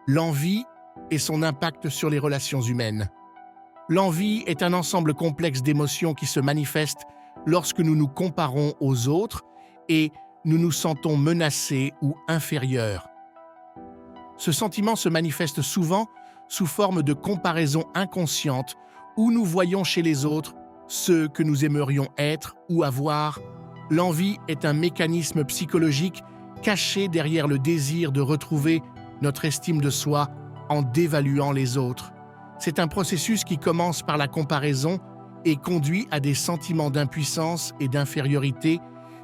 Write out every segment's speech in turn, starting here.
l'envie et son impact sur les relations humaines. L'envie est un ensemble complexe d'émotions qui se manifestent lorsque nous nous comparons aux autres et nous nous sentons menacés ou inférieurs. Ce sentiment se manifeste souvent sous forme de comparaison inconsciente où nous voyons chez les autres ceux que nous aimerions être ou avoir. L'envie est un mécanisme psychologique caché derrière le désir de retrouver notre estime de soi en dévaluant les autres. C'est un processus qui commence par la comparaison et conduit à des sentiments d'impuissance et d'infériorité,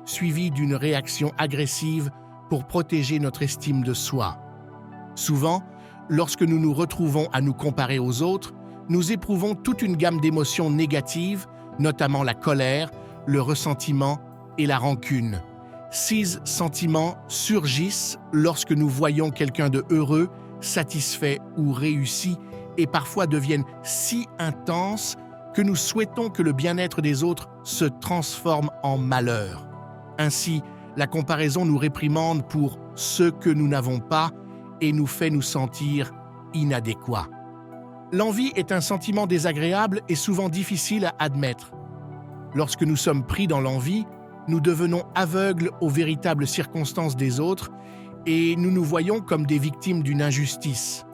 suivis d'une réaction agressive pour protéger notre estime de soi. Souvent, lorsque nous nous retrouvons à nous comparer aux autres, nous éprouvons toute une gamme d'émotions négatives, notamment la colère, le ressentiment et la rancune. Ces sentiments surgissent lorsque nous voyons quelqu'un de heureux, satisfait ou réussi et parfois deviennent si intenses que nous souhaitons que le bien-être des autres se transforme en malheur. Ainsi, la comparaison nous réprimande pour ce que nous n'avons pas et nous fait nous sentir inadéquats. L'envie est un sentiment désagréable et souvent difficile à admettre. Lorsque nous sommes pris dans l'envie, nous devenons aveugles aux véritables circonstances des autres et nous nous voyons comme des victimes d'une injustice.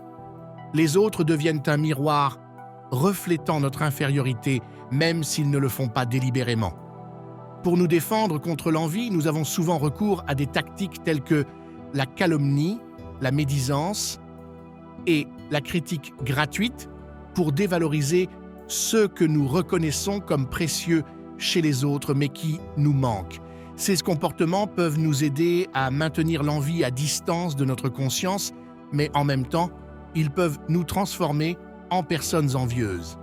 Les autres deviennent un miroir reflétant notre infériorité, même s'ils ne le font pas délibérément. Pour nous défendre contre l'envie, nous avons souvent recours à des tactiques telles que la calomnie, la médisance et la critique gratuite pour dévaloriser ce que nous reconnaissons comme précieux chez les autres mais qui nous manquent. Ces comportements peuvent nous aider à maintenir l'envie à distance de notre conscience, mais en même temps, ils peuvent nous transformer en personnes envieuses.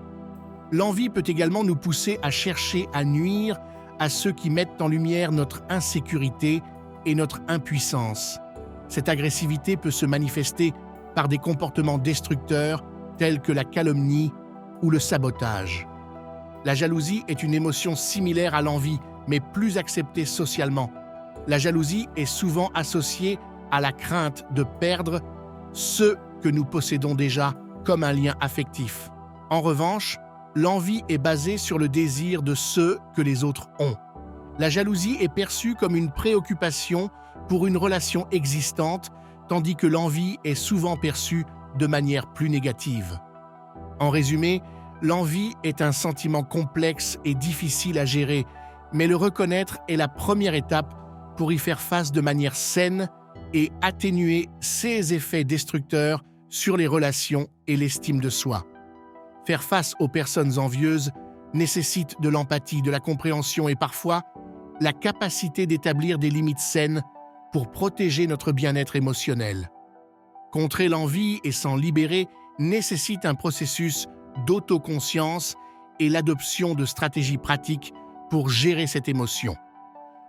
L'envie peut également nous pousser à chercher à nuire à ceux qui mettent en lumière notre insécurité et notre impuissance. Cette agressivité peut se manifester par des comportements destructeurs tels que la calomnie ou le sabotage. La jalousie est une émotion similaire à l'envie, mais plus acceptée socialement. La jalousie est souvent associée à la crainte de perdre ce que nous possédons déjà comme un lien affectif. En revanche, l'envie est basée sur le désir de ce que les autres ont. La jalousie est perçue comme une préoccupation pour une relation existante, tandis que l'envie est souvent perçue de manière plus négative. En résumé, l'envie est un sentiment complexe et difficile à gérer, mais le reconnaître est la première étape pour y faire face de manière saine et atténuer ses effets destructeurs sur les relations et l'estime de soi. Faire face aux personnes envieuses nécessite de l'empathie, de la compréhension et parfois la capacité d'établir des limites saines pour protéger notre bien-être émotionnel. Contrer l'envie et s'en libérer nécessite un processus d'autoconscience et l'adoption de stratégies pratiques pour gérer cette émotion.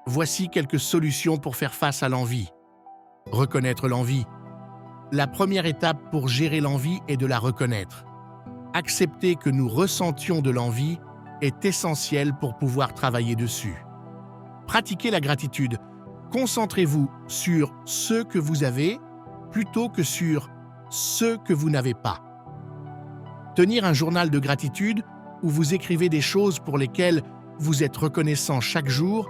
Voici quelques solutions pour faire face à l'envie. Reconnaître l'envie. La première étape pour gérer l'envie est de la reconnaître. Accepter que nous ressentions de l'envie est essentiel pour pouvoir travailler dessus. Pratiquez la gratitude. Concentrez-vous sur ce que vous avez plutôt que sur ce que vous n'avez pas. Tenir un journal de gratitude où vous écrivez des choses pour lesquelles vous êtes reconnaissant chaque jour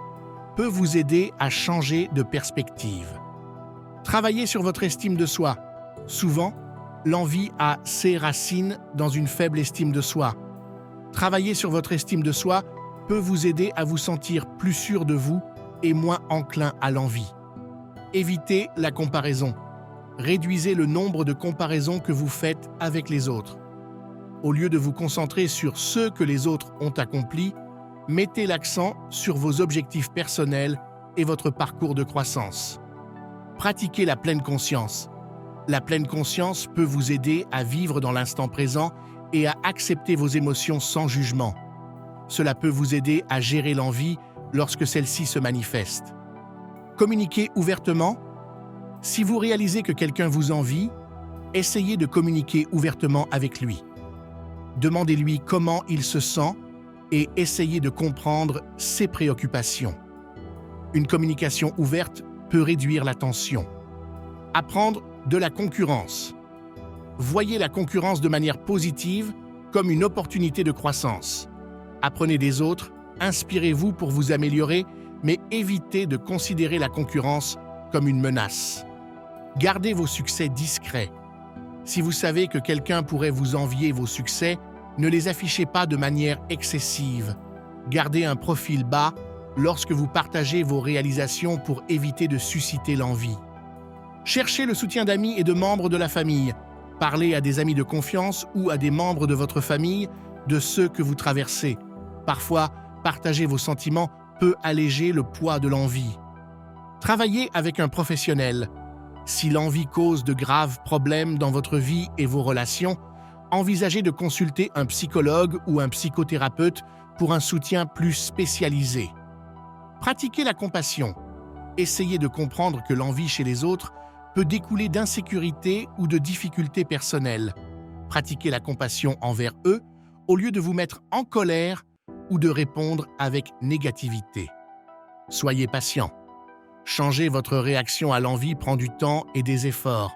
peut vous aider à changer de perspective. Travaillez sur votre estime de soi. Souvent, l'envie a ses racines dans une faible estime de soi. Travailler sur votre estime de soi peut vous aider à vous sentir plus sûr de vous et moins enclin à l'envie. Évitez la comparaison. Réduisez le nombre de comparaisons que vous faites avec les autres. Au lieu de vous concentrer sur ce que les autres ont accompli, mettez l'accent sur vos objectifs personnels et votre parcours de croissance. Pratiquez la pleine conscience. La pleine conscience peut vous aider à vivre dans l'instant présent et à accepter vos émotions sans jugement. Cela peut vous aider à gérer l'envie lorsque celle-ci se manifeste. Communiquez ouvertement. Si vous réalisez que quelqu'un vous envie, essayez de communiquer ouvertement avec lui. Demandez-lui comment il se sent et essayez de comprendre ses préoccupations. Une communication ouverte peut réduire la tension. Apprendre de la concurrence. Voyez la concurrence de manière positive, comme une opportunité de croissance. Apprenez des autres, inspirez-vous pour vous améliorer, mais évitez de considérer la concurrence comme une menace. Gardez vos succès discrets. Si vous savez que quelqu'un pourrait vous envier vos succès, ne les affichez pas de manière excessive. Gardez un profil bas lorsque vous partagez vos réalisations pour éviter de susciter l'envie. Cherchez le soutien d'amis et de membres de la famille. Parlez à des amis de confiance ou à des membres de votre famille de ce que vous traversez. Parfois, partager vos sentiments peut alléger le poids de l'envie. Travaillez avec un professionnel. Si l'envie cause de graves problèmes dans votre vie et vos relations, envisagez de consulter un psychologue ou un psychothérapeute pour un soutien plus spécialisé. Pratiquez la compassion. Essayez de comprendre que l'envie chez les autres peut découler d'insécurité ou de difficultés personnelles. Pratiquez la compassion envers eux au lieu de vous mettre en colère ou de répondre avec négativité. Soyez patient. Changer votre réaction à l'envie prend du temps et des efforts.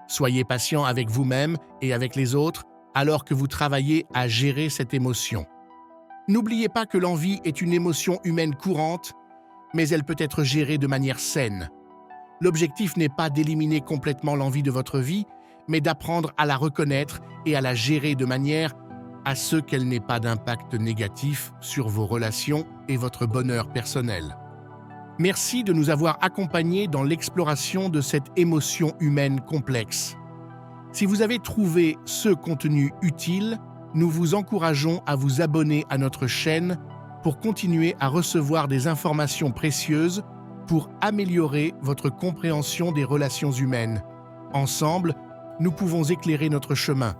Soyez patient avec vous-même et avec les autres alors que vous travaillez à gérer cette émotion. N'oubliez pas que l'envie est une émotion humaine courante, mais elle peut être gérée de manière saine. L'objectif n'est pas d'éliminer complètement l'envie de votre vie, mais d'apprendre à la reconnaître et à la gérer de manière à ce qu'elle n'ait pas d'impact négatif sur vos relations et votre bonheur personnel. Merci de nous avoir accompagnés dans l'exploration de cette émotion humaine complexe. Si vous avez trouvé ce contenu utile, nous vous encourageons à vous abonner à notre chaîne pour continuer à recevoir des informations précieuses pour améliorer votre compréhension des relations humaines. Ensemble, nous pouvons éclairer notre chemin.